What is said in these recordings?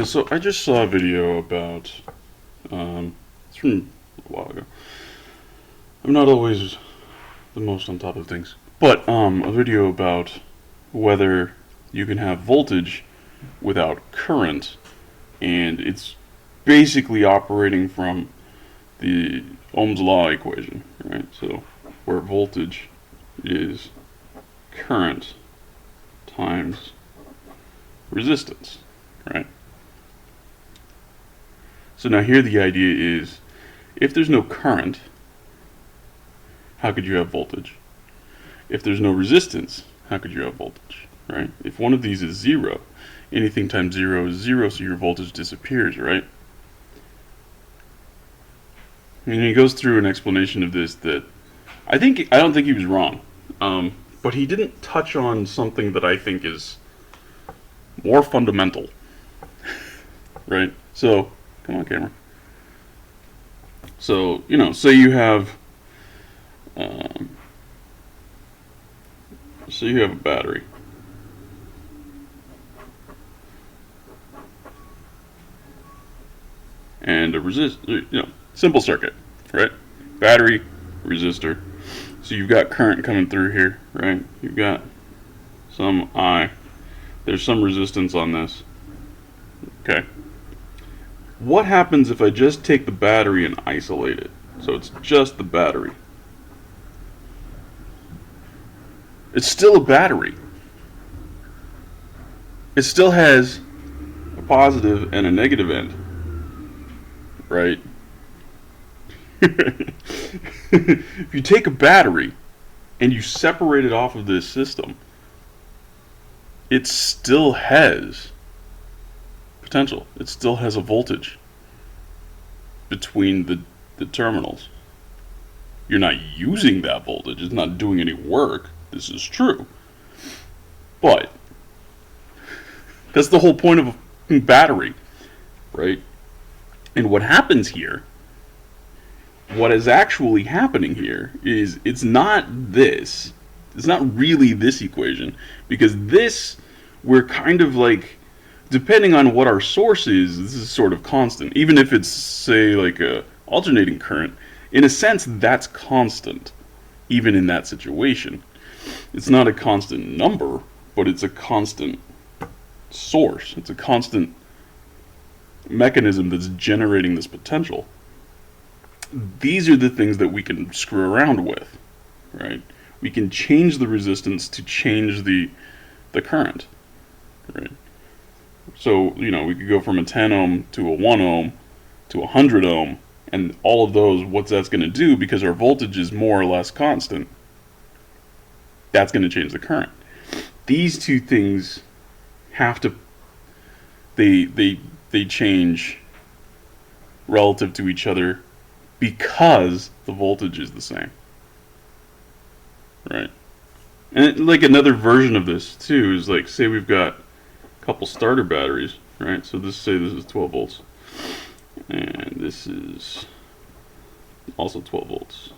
Yeah, so I just saw a video about, it's from a while ago. I'm not always the most on top of things. But, a video about whether you can have voltage without current, and it's basically operating from the Ohm's law equation, right? So, where voltage is current times resistance, right? So now here the idea is, if there's no current, how could you have voltage? If there's no resistance, how could you have voltage, right? If one of these is zero, anything times zero is zero, so your voltage disappears, right? And he goes through an explanation of this that I don't think he was wrong, but he didn't touch on something that I think is more fundamental, right? So, come on, camera. So, say you have, a battery. And a resistor, simple circuit, right? Battery, resistor. So you've got current coming through here, right? You've got some I. There's some resistance on this. Okay. What happens if I just take the battery and isolate it? So it's just the battery. It's still a battery. It still has a positive and a negative end, right? If you take a battery and you separate it off of this system, it still has potential. It still has a voltage between the terminals. You're not using that voltage. It's not doing any work. This is true. But that's the whole point of a battery, right? And what happens here, what is actually happening here is it's not this. It's not really this equation, because this, we're kind of like, depending on what our source is, this is sort of constant. Even if it's, say, like a alternating current, in a sense, that's constant, even in that situation. It's not a constant number, but it's a constant source. It's a constant mechanism that's generating this potential. These are the things that we can screw around with, right? We can change the resistance to change the current, right? So, we could go from a 10 ohm to a 1 ohm to a 100 ohm, and all of those, what that's going to do, because our voltage is more or less constant, that's going to change the current. These two things have to, they change relative to each other because the voltage is the same, right? And like another version of this too is like, say we've got a couple starter batteries, right? So say this is 12 volts, and this is also 12 volts.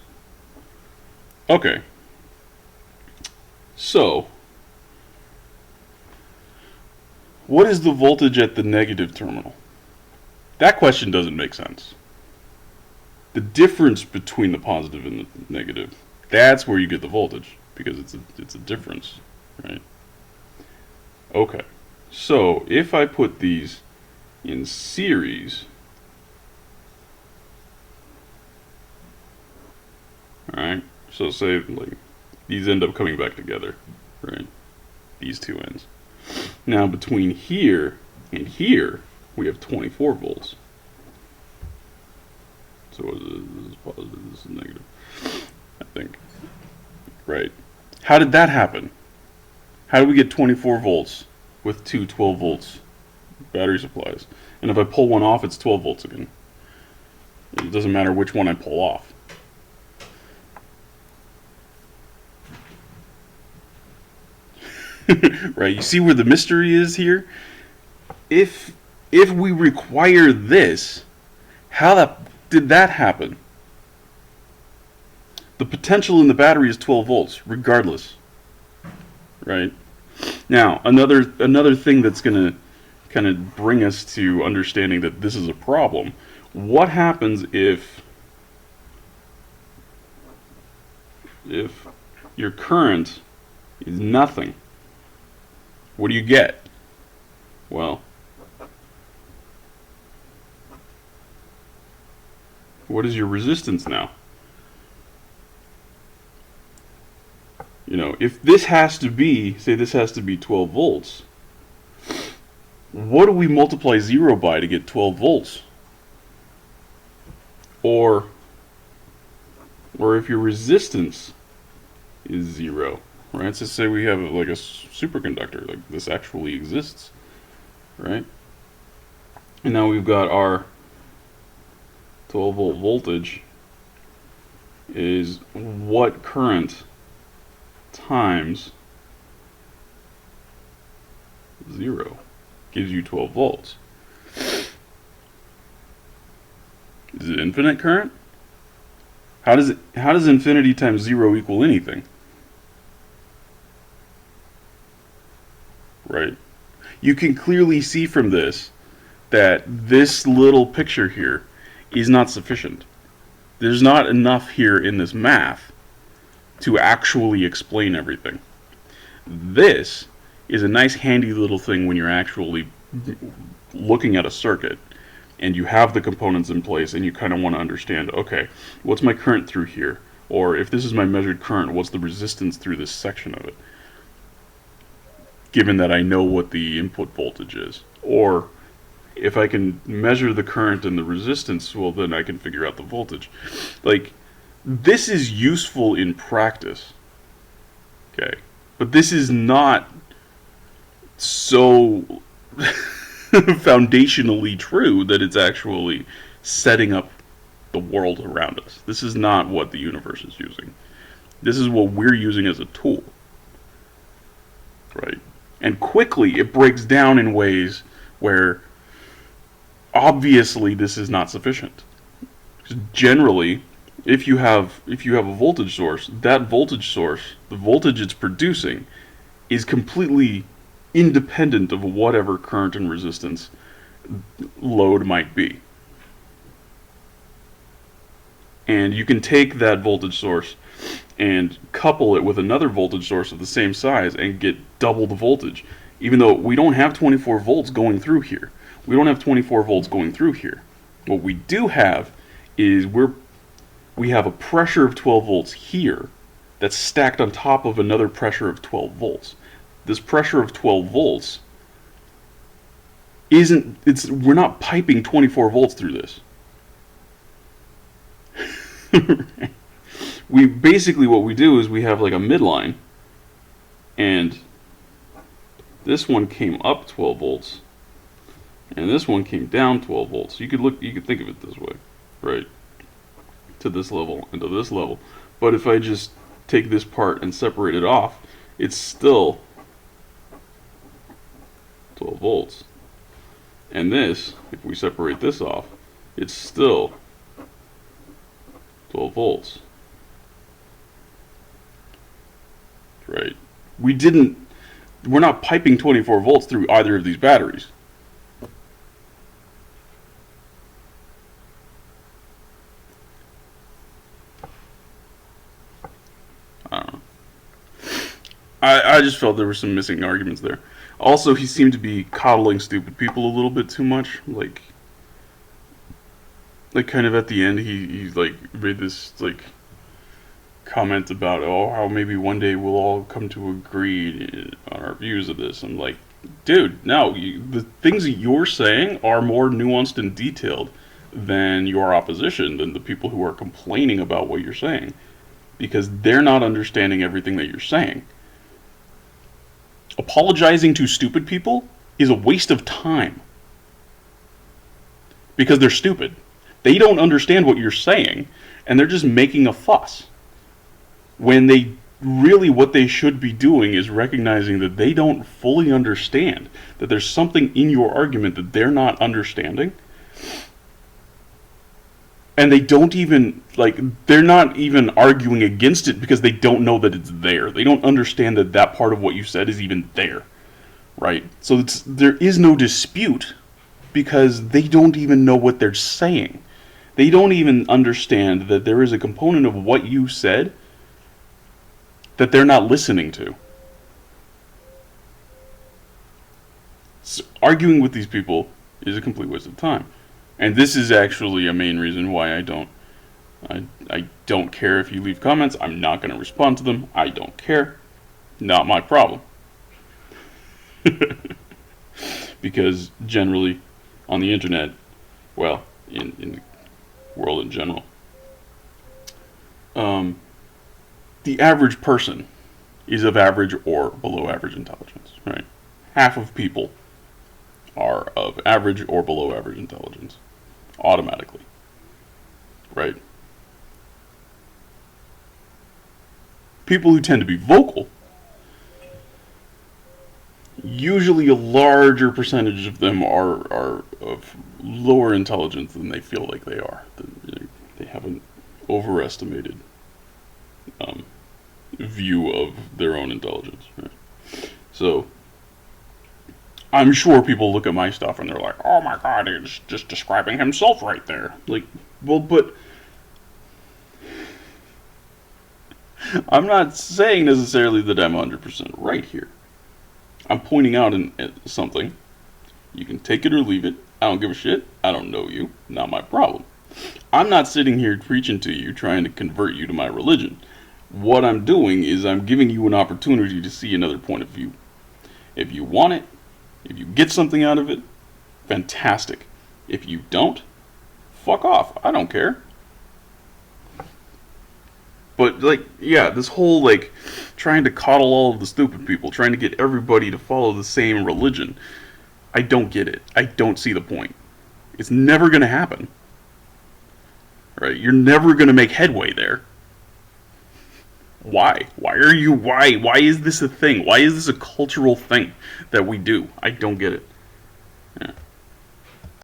Okay. So, what is the voltage at the negative terminal? That question doesn't make sense. The difference between the positive and the negative, that's where you get the voltage, because it's a difference, right? Okay. So, if I put these in series, alright, so say like these end up coming back together, right? These two ends. Now between here and here, we have 24 volts. So this is positive, this is negative, I think. Right. How did that happen? How did we get 24 volts with two 12 volts battery supplies? And if I pull one off, it's 12 volts again. It doesn't matter which one I pull off. Right, you see where the mystery is here? If we require this, how did that happen? The potential in the battery is 12 volts, regardless. Right? Now, another thing that's going to kind of bring us to understanding that this is a problem. What happens if your current is nothing? What do you get? Well, what is your resistance now? You know, if this has to be, say this has to be 12 volts, what do we multiply 0 by to get 12 volts? Or if your resistance is 0, right? So say we have like a superconductor, like this actually exists, right? And now we've got our 12 volt voltage is what current times 0 gives you 12 volts. Is it infinite current? How does infinity times 0 equal anything? Right? You can clearly see from this that this little picture here is not sufficient. There's not enough here in this math to actually explain everything. This is a nice handy little thing when you're actually looking at a circuit and you have the components in place and you kind of want to understand, okay, what's my current through here? Or if this is my measured current, what's the resistance through this section of it? Given that I know what the input voltage is. Or if I can measure the current and the resistance, well, then I can figure out the voltage. Like, this is useful in practice. Okay. But this is not so foundationally true that it's actually setting up the world around us. This is not what the universe is using. This is what we're using as a tool. Right? And quickly it breaks down in ways where obviously this is not sufficient. Generally, if you have a voltage source, that voltage source, the voltage it's producing, is completely independent of whatever current and resistance load might be. And you can take that voltage source and couple it with another voltage source of the same size and get double the voltage, even though we don't have 24 volts going through here. We don't have 24 volts going through here. What we do have is we have a pressure of 12 volts here that's stacked on top of another pressure of 12 volts. This pressure of 12 volts we're not piping 24 volts through this. What we do is we have like a midline, and this one came up 12 volts and this one came down 12 volts. You could think of it this way, right? To this level and to this level. But if I just take this part and separate it off, it's still 12 volts. And this, if we separate this off, it's still 12 volts. Right? We're not piping 24 volts through either of these batteries. I don't know. I just felt there were some missing arguments there. Also, he seemed to be coddling stupid people a little bit too much. Like kind of at the end, he like made this like comment about, oh, how maybe one day we'll all come to agree on our views of this. I'm like, dude, no, the things that you're saying are more nuanced and detailed than your opposition, than the people who are complaining about what you're saying, because they're not understanding everything that you're saying. Apologizing to stupid people is a waste of time, because they're stupid. They don't understand what you're saying, and they're just making a fuss. When what they should be doing is recognizing that they don't fully understand, that there's something in your argument that they're not understanding. And they don't even, they're not even arguing against it because they don't know that it's there. They don't understand that that part of what you said is even there. right? So there is no dispute because they don't even know what they're saying. They don't even understand that there is a component of what you said that they're not listening to. So arguing with these people is a complete waste of time. And this is actually a main reason why I don't care if you leave comments. I'm not going to respond to them. I don't care. Not my problem. Because generally, on the internet, well, in the world in general, the average person is of average or below average intelligence, right? Half of people are of average or below average intelligence, automatically, right? People who tend to be vocal, usually a larger percentage of them are of lower intelligence than they feel like they are. They have an overestimated view of their own intelligence. Right? So, I'm sure people look at my stuff and they're like, "Oh my God, he's just describing himself right there." Like, well, but I'm not saying necessarily that I'm 100% right here. I'm pointing out something. You can take it or leave it. I don't give a shit. I don't know you. Not my problem. I'm not sitting here preaching to you, trying to convert you to my religion. What I'm doing is I'm giving you an opportunity to see another point of view. If you want it, if you get something out of it, fantastic. If you don't, fuck off. I don't care. But, like, yeah, this whole, like, trying to coddle all of the stupid people, trying to get everybody to follow the same religion, I don't get it. I don't see the point. It's never going to happen. Right? You're never going to make headway there. Why? Why is this a thing? Why is this a cultural thing that we do? I don't get it. Yeah.